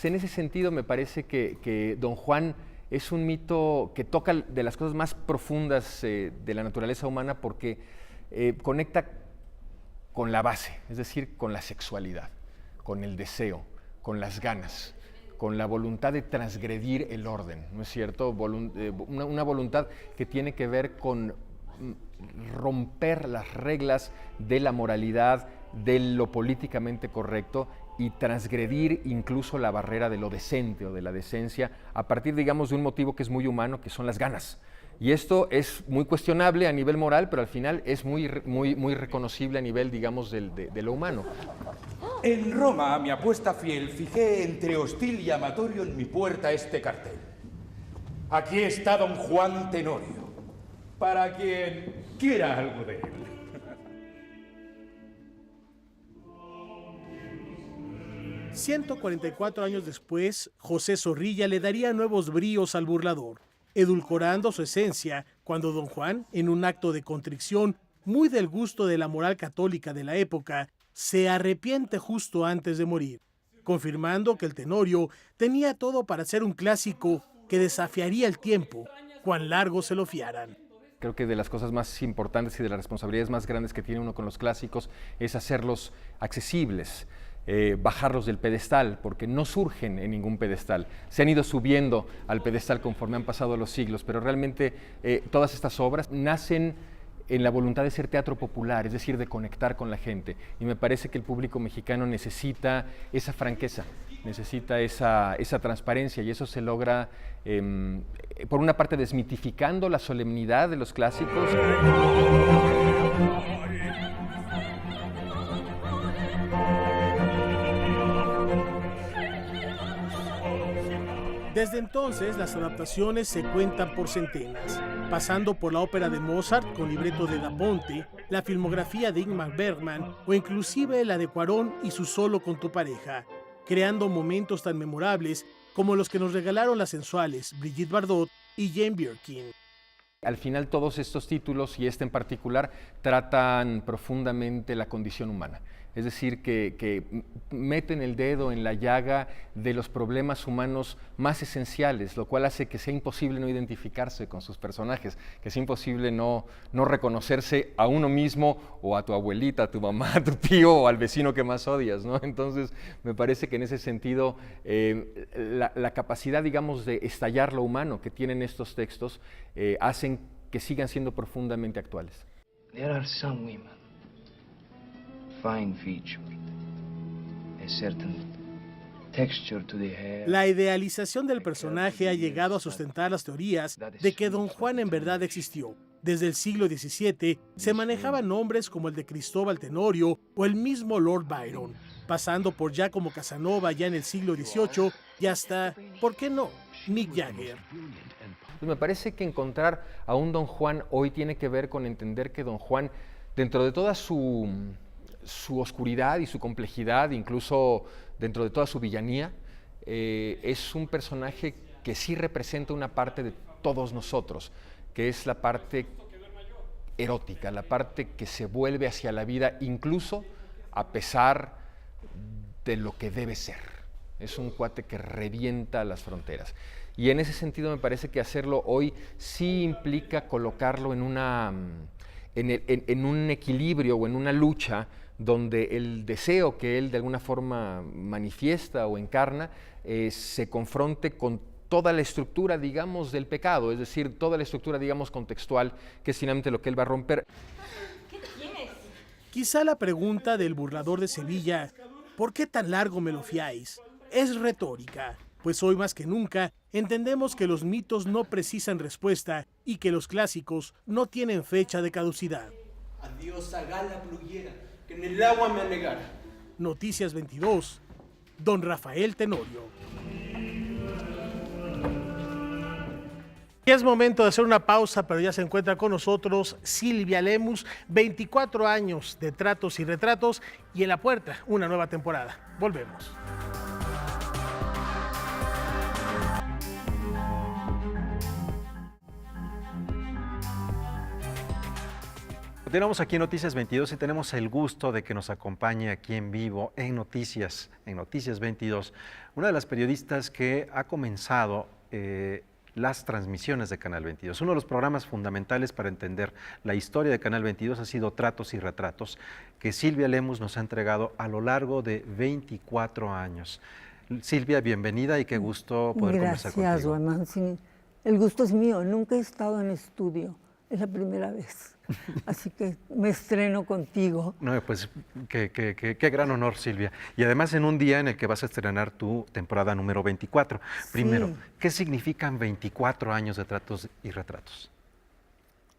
Speaker 13: En ese sentido me parece que Don Juan es un mito que toca de las cosas más profundas de la naturaleza humana, porque conecta con la base, es decir, con la sexualidad, con el deseo, con las ganas, con la voluntad de transgredir el orden, ¿no es cierto? Una voluntad que tiene que ver con romper las reglas de la moralidad, de lo políticamente correcto, y transgredir incluso la barrera de lo decente o de la decencia a partir, digamos, de un motivo que es muy humano, que son las ganas. Y esto es muy cuestionable a nivel moral, pero al final es muy reconocible a nivel, digamos, de lo humano.
Speaker 16: En Roma, a mi apuesta fiel, fijé entre hostil y amatorio en mi puerta este cartel. Aquí está Don Juan Tenorio, para quien quiera algo de él.
Speaker 2: 144 años después, José Zorrilla le daría nuevos bríos al burlador, edulcorando su esencia cuando Don Juan, en un acto de contrición muy del gusto de la moral católica de la época, se arrepiente justo antes de morir, confirmando que el Tenorio tenía todo para ser un clásico que desafiaría el tiempo, cuán largo se lo fiaran.
Speaker 13: Creo que de las cosas más importantes y de las responsabilidades más grandes que tiene uno con los clásicos es hacerlos accesibles, bajarlos del pedestal, porque no surgen en ningún pedestal. Se han ido subiendo al pedestal conforme han pasado los siglos, pero realmente todas estas obras nacen en la voluntad de ser teatro popular, es decir, de conectar con la gente. Y me parece que el público mexicano necesita esa franqueza, necesita esa transparencia, y eso se logra, por una parte, desmitificando la solemnidad de los clásicos.
Speaker 2: Desde entonces, las adaptaciones se cuentan por centenas, pasando por la ópera de Mozart con libreto de Da Ponte, la filmografía de Ingmar Bergman o inclusive la de Cuarón y su Solo con tu pareja, creando momentos tan memorables como los que nos regalaron las sensuales Brigitte Bardot y Jane Birkin.
Speaker 13: Al final, todos estos títulos, y este en particular, tratan profundamente la condición humana. Es decir, que meten el dedo en la llaga de los problemas humanos más esenciales, lo cual hace que sea imposible no identificarse con sus personajes, que sea imposible no reconocerse a uno mismo, o a tu abuelita, a tu mamá, a tu tío, o al vecino que más odias, ¿no? Entonces, me parece que en ese sentido, la capacidad, digamos, de estallar lo humano que tienen estos textos, hacen que sigan siendo profundamente actuales.
Speaker 17: There are some women, fine featured, a certain texture to the hair.
Speaker 2: La idealización del personaje ha llegado a sustentar las teorías de que Don Juan en verdad existió. Desde el siglo XVII se manejaban nombres como el de Cristóbal Tenorio o el mismo Lord Byron, pasando por Giacomo Casanova ya en el siglo XVIII y hasta, ¿por qué no?, Mick Jagger.
Speaker 13: Pues me parece que encontrar a un Don Juan hoy tiene que ver con entender que Don Juan dentro de toda su oscuridad y su complejidad, incluso dentro de toda su villanía, es un personaje que sí representa una parte de todos nosotros, que es la parte erótica, la parte que se vuelve hacia la vida incluso a pesar de lo que debe ser. Es un cuate que revienta las fronteras. Y en ese sentido me parece que hacerlo hoy sí implica colocarlo en un equilibrio o en una lucha donde el deseo que él de alguna forma manifiesta o encarna se confronte con toda la estructura, digamos, del pecado, es decir, toda la estructura, digamos, contextual, que es finalmente lo que él va a romper.
Speaker 15: ¿Qué tienes?
Speaker 2: Quizá la pregunta del burlador de Sevilla, ¿por qué tan largo me lo fiáis?, es retórica, pues hoy más que nunca entendemos que los mitos no precisan respuesta y que los clásicos no tienen fecha de caducidad.
Speaker 18: Adiós a Gala Pluyera, que en el agua me anegara.
Speaker 2: Noticias 22, don Rafael Tenorio. Y es momento de hacer una pausa, pero ya se encuentra con nosotros Silvia Lemus, 24 años de Tratos y Retratos y en la puerta una nueva temporada. Volvemos.
Speaker 1: Continuamos aquí en Noticias 22 y tenemos el gusto de que nos acompañe aquí en vivo en Noticias 22, una de las periodistas que ha comenzado las transmisiones de Canal 22. Uno de los programas fundamentales para entender la historia de Canal 22 ha sido Tratos y Retratos, que Silvia Lemus nos ha entregado a lo largo de 24 años. Silvia, bienvenida y qué gusto poder conversar contigo.
Speaker 19: Gracias, Guamán. Sí, el gusto es mío. Nunca he estado en estudio. Es la primera vez. Así que me estreno contigo.
Speaker 1: No, pues qué gran honor, Silvia. Y además en un día en el que vas a estrenar tu temporada número 24. Primero, ¿qué significan 24 años de Tratos y Retratos?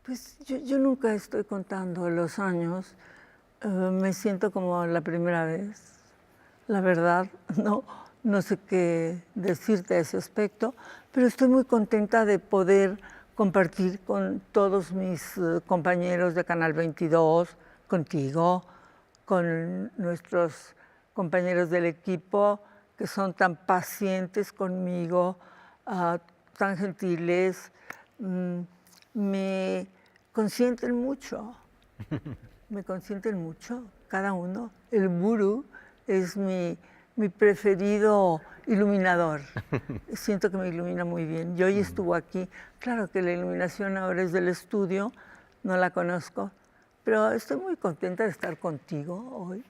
Speaker 19: Pues yo nunca estoy contando los años. Me siento como la primera vez. La verdad, no sé qué decirte a ese aspecto, pero estoy muy contenta de poder compartir con todos mis compañeros de Canal 22, contigo, con nuestros compañeros del equipo que son tan pacientes conmigo, tan gentiles, me consienten mucho, cada uno. El gurú es mi preferido iluminador. Siento que me ilumina muy bien. Y hoy estuvo aquí. Claro que la iluminación ahora es del estudio, no la conozco, pero estoy muy contenta de estar contigo hoy.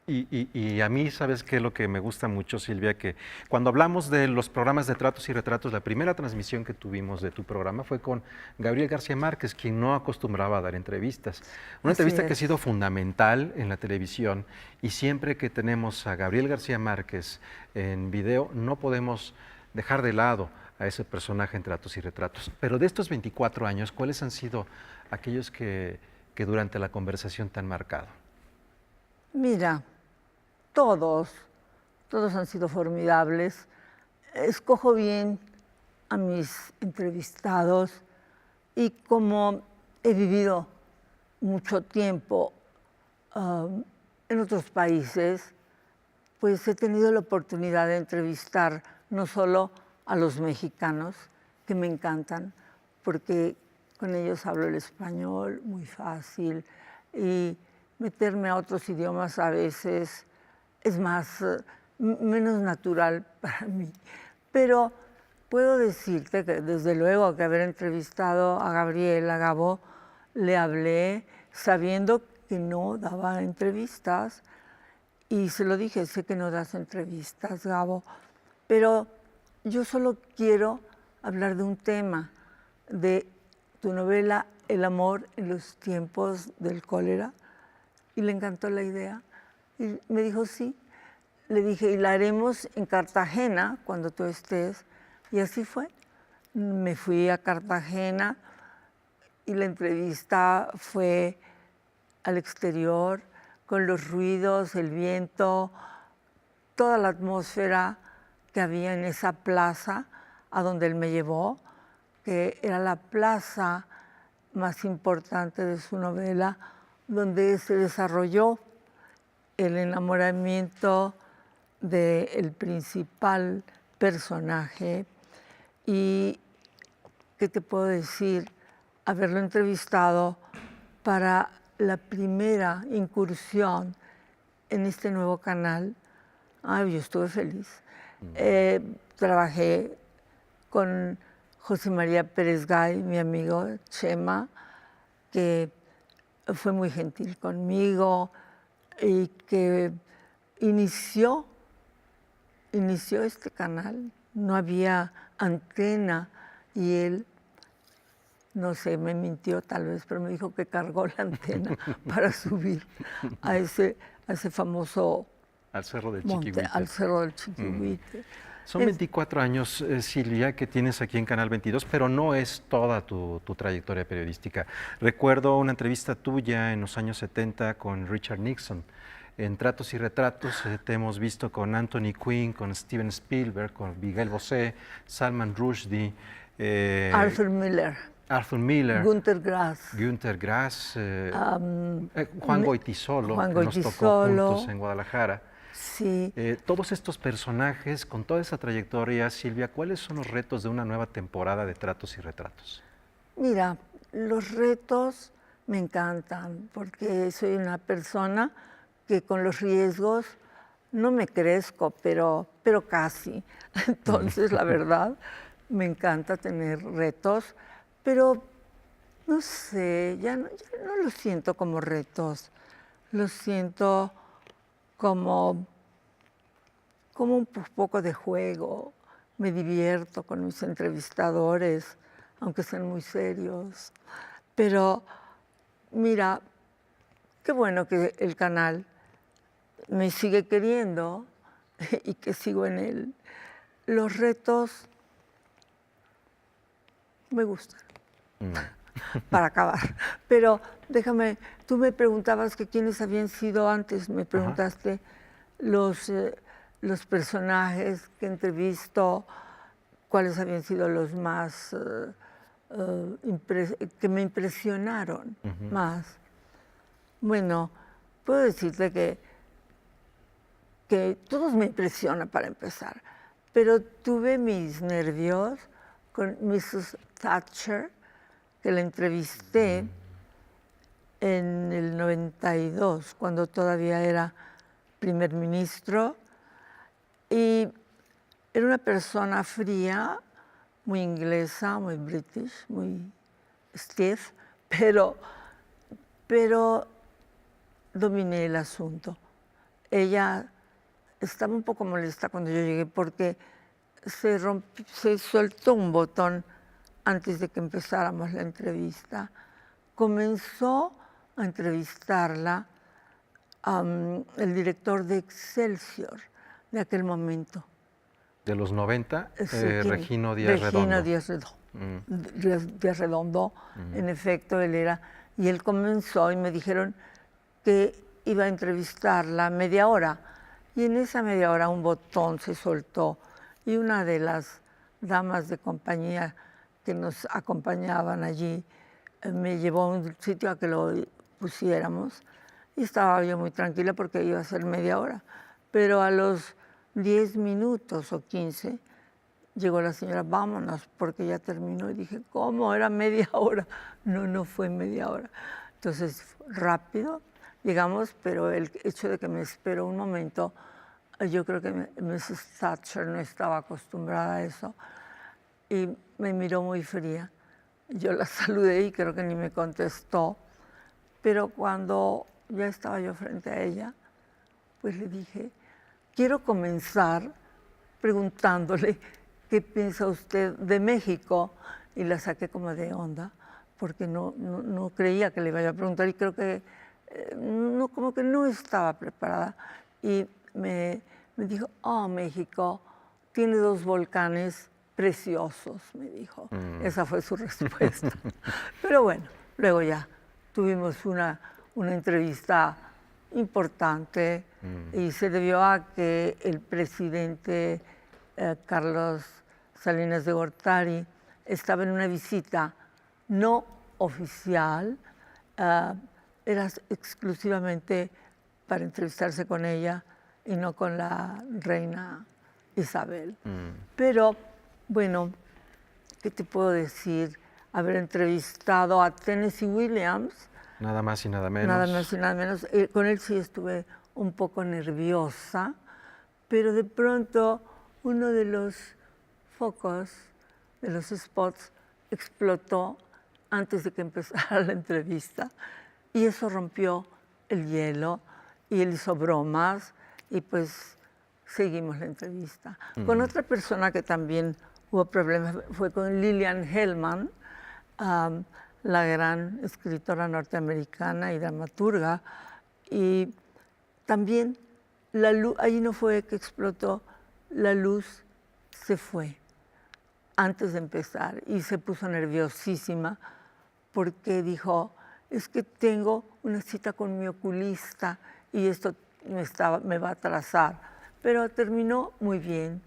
Speaker 1: Y a mí, ¿sabes qué es lo que me gusta mucho, Silvia? Que cuando hablamos de los programas de Tratos y Retratos, la primera transmisión que tuvimos de tu programa fue con Gabriel García Márquez, quien no acostumbraba a dar entrevistas. Una entrevista que ha sido fundamental en la televisión, y siempre que tenemos a Gabriel García Márquez en video, no podemos dejar de lado a ese personaje en Tratos y Retratos. Pero de estos 24 años, ¿cuáles han sido aquellos que durante la conversación te han marcado?
Speaker 19: Mira, todos han sido formidables. Escojo bien a mis entrevistados y como he vivido mucho tiempo en otros países, pues he tenido la oportunidad de entrevistar no solo a los mexicanos, que me encantan, porque con ellos hablo el español muy fácil y meterme a otros idiomas a veces es menos natural para mí. Pero puedo decirte que desde luego que haber entrevistado a Gabriel, a Gabo, le hablé sabiendo que no daba entrevistas y se lo dije, sé que no das entrevistas, Gabo, pero yo solo quiero hablar de un tema, de tu novela El amor en los tiempos del cólera, y le encantó la idea. Y me dijo sí. Le dije, y la haremos en Cartagena cuando tú estés. Y así fue. Me fui a Cartagena y la entrevista fue al exterior, con los ruidos, el viento, toda la atmósfera que había en esa plaza a donde él me llevó, que era la plaza más importante de su novela, donde se desarrolló el enamoramiento del principal personaje. Y, ¿qué te puedo decir? Haberlo entrevistado para la primera incursión en este nuevo canal, yo estuve feliz. Trabajé con José María Pérez Gay, mi amigo Chema, que fue muy gentil conmigo y que inició este canal. No había antena y él, no sé, me mintió tal vez, pero me dijo que cargó la antena para subir a ese famoso
Speaker 1: al Cerro del
Speaker 19: monte,
Speaker 1: Chiquihuite.
Speaker 19: al Cerro del Chiquihuite.
Speaker 1: Son 24 años, Silvia, que tienes aquí en Canal 22, pero no es toda tu trayectoria periodística. Recuerdo una entrevista tuya en los años 70 con Richard Nixon. En Tratos y Retratos te hemos visto con Anthony Quinn, con Steven Spielberg, con Miguel Bosé, Salman Rushdie.
Speaker 19: Arthur Miller.
Speaker 1: Günter Grass. Juan Goytisolo, que nos tocó juntos en Guadalajara.
Speaker 19: Sí.
Speaker 1: Todos estos personajes, con toda esa trayectoria, Silvia, ¿cuáles son los retos de una nueva temporada de Tratos y Retratos?
Speaker 19: Mira, los retos me encantan porque soy una persona que con los riesgos no me crezco, pero casi. Entonces, la verdad, me encanta tener retos, pero no sé, ya no los siento como retos, los siento como un poco de juego. Me divierto con mis entrevistadores, aunque sean muy serios. Pero mira, qué bueno que el canal me sigue queriendo y que sigo en él. Los retos me gustan. Para acabar. Pero déjame, tú me preguntabas que quiénes habían sido antes, me preguntaste los personajes que entrevisto, cuáles habían sido los más que me impresionaron más. Bueno, puedo decirte que todos me impresionan para empezar, pero tuve mis nervios con Mrs. Thatcher, que la entrevisté en el 92, cuando todavía era primer ministro, y era una persona fría, muy inglesa, muy british, muy stiff, pero dominé el asunto. Ella estaba un poco molesta cuando yo llegué porque se soltó un botón antes de que empezáramos la entrevista. Comenzó a entrevistarla el director de Excelsior de aquel momento.
Speaker 1: De los 90, Regino
Speaker 19: Díaz
Speaker 1: Redondo.
Speaker 19: Díaz Redondo, en efecto, él era. Y él comenzó y me dijeron que iba a entrevistarla media hora. Y en esa media hora un botón se soltó y una de las damas de compañía que nos acompañaban allí me llevó a un sitio a que lo pusiéramos y estaba yo muy tranquila porque iba a ser media hora. Pero a los 10 minutos o 15 llegó la señora, vámonos, porque ya terminó. Y dije, ¿cómo? Era media hora. No fue media hora. Entonces, rápido llegamos, pero el hecho de que me esperó un momento, yo creo que Mrs. Thatcher no estaba acostumbrada a eso y me miró muy fría. Yo la saludé y creo que ni me contestó, pero cuando ya estaba yo frente a ella, pues le dije, quiero comenzar preguntándole qué piensa usted de México, y la saqué como de onda, porque no creía que le iba a preguntar y creo que como que no estaba preparada. Y me dijo, México tiene 2 volcanes preciosos, me dijo. Esa fue su respuesta. Pero bueno, luego ya tuvimos una entrevista importante y se debió a que el presidente Carlos Salinas de Gortari estaba en una visita no oficial, era exclusivamente para entrevistarse con ella y no con la reina Isabel. Pero, bueno, ¿qué te puedo decir? Haber entrevistado a Tennessee Williams.
Speaker 1: Nada más y nada menos.
Speaker 19: Nada más y nada menos. Con él sí estuve un poco nerviosa, pero de pronto uno de los focos, de los spots, explotó antes de que empezara la entrevista y eso rompió el hielo y él hizo bromas y pues seguimos la entrevista. Con otra persona que también hubo problemas fue con Lillian Hellman, la gran escritora norteamericana y dramaturga, y también la luz, ahí no fue que explotó, la luz se fue antes de empezar y se puso nerviosísima porque dijo, es que tengo una cita con mi oculista y esto me va a atrasar. Pero terminó muy bien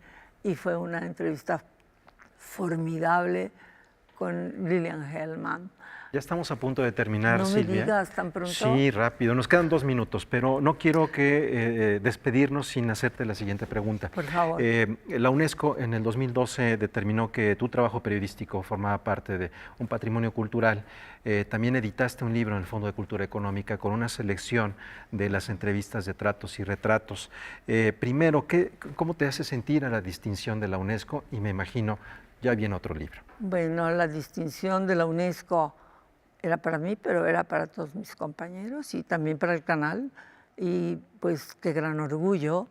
Speaker 19: y fue una entrevista formidable con Lillian Hellman.
Speaker 1: Ya estamos a punto de terminar,
Speaker 19: no
Speaker 1: Silvia.
Speaker 19: No me digas tan pronto.
Speaker 1: Sí, rápido. Nos quedan 2 minutos, pero no quiero que despedirnos sin hacerte la siguiente pregunta.
Speaker 19: Por favor.
Speaker 1: La UNESCO en el 2012 determinó que tu trabajo periodístico formaba parte de un patrimonio cultural. También editaste un libro en el Fondo de Cultura Económica con una selección de las entrevistas de tratos y retratos. Primero, ¿cómo te hace sentir a la distinción de la UNESCO? Y me imagino, ya viene otro libro.
Speaker 19: Bueno, la distinción de la UNESCO era para mí, pero era para todos mis compañeros y también para el canal. Y pues qué gran orgullo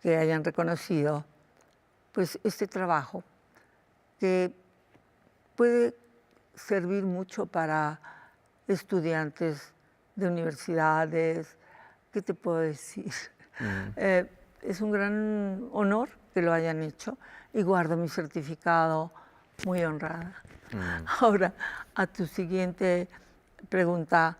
Speaker 19: que hayan reconocido pues este trabajo que puede servir mucho para estudiantes de universidades. ¿Qué te puedo decir? Es un gran honor que lo hayan hecho y guardo mi certificado muy honrada. Ahora, a tu siguiente pregunta,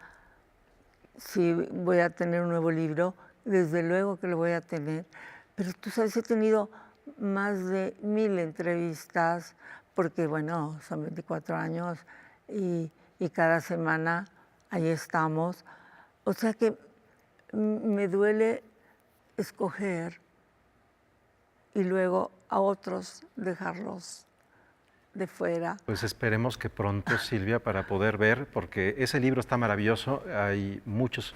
Speaker 19: si voy a tener un nuevo libro, desde luego que lo voy a tener, pero tú sabes, he tenido más de 1000 entrevistas, porque bueno, son 24 años y cada semana ahí estamos. O sea que me duele escoger y luego a otros dejarlos de fuera.
Speaker 1: Pues esperemos que pronto, Silvia, para poder ver, porque ese libro está maravilloso, hay muchos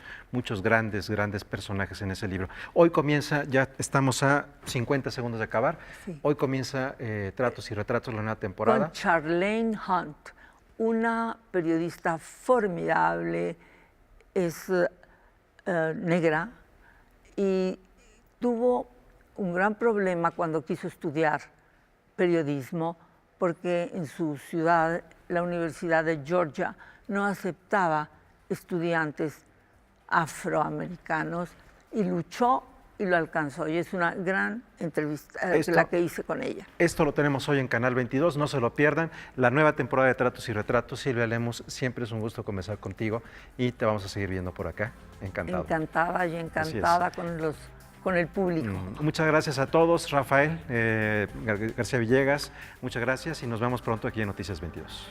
Speaker 1: grandes personajes en ese libro. Hoy comienza, ya estamos a 50 segundos de acabar, sí. Hoy comienza Tratos y Retratos, la nueva temporada.
Speaker 19: Con Charlene Hunt, una periodista formidable, es negra y tuvo un gran problema cuando quiso estudiar periodismo, porque en su ciudad, la Universidad de Georgia, no aceptaba estudiantes afroamericanos y luchó y lo alcanzó. Y es una gran entrevista la que hice con ella.
Speaker 1: Esto lo tenemos hoy en Canal 22, no se lo pierdan. La nueva temporada de Tratos y Retratos. Silvia Lemus, siempre es un gusto conversar contigo y te vamos a seguir viendo por acá. Encantado.
Speaker 19: Encantada y encantada con el público.
Speaker 1: Muchas gracias a todos. Rafael García Villegas, muchas gracias y nos vemos pronto aquí en Noticias 22.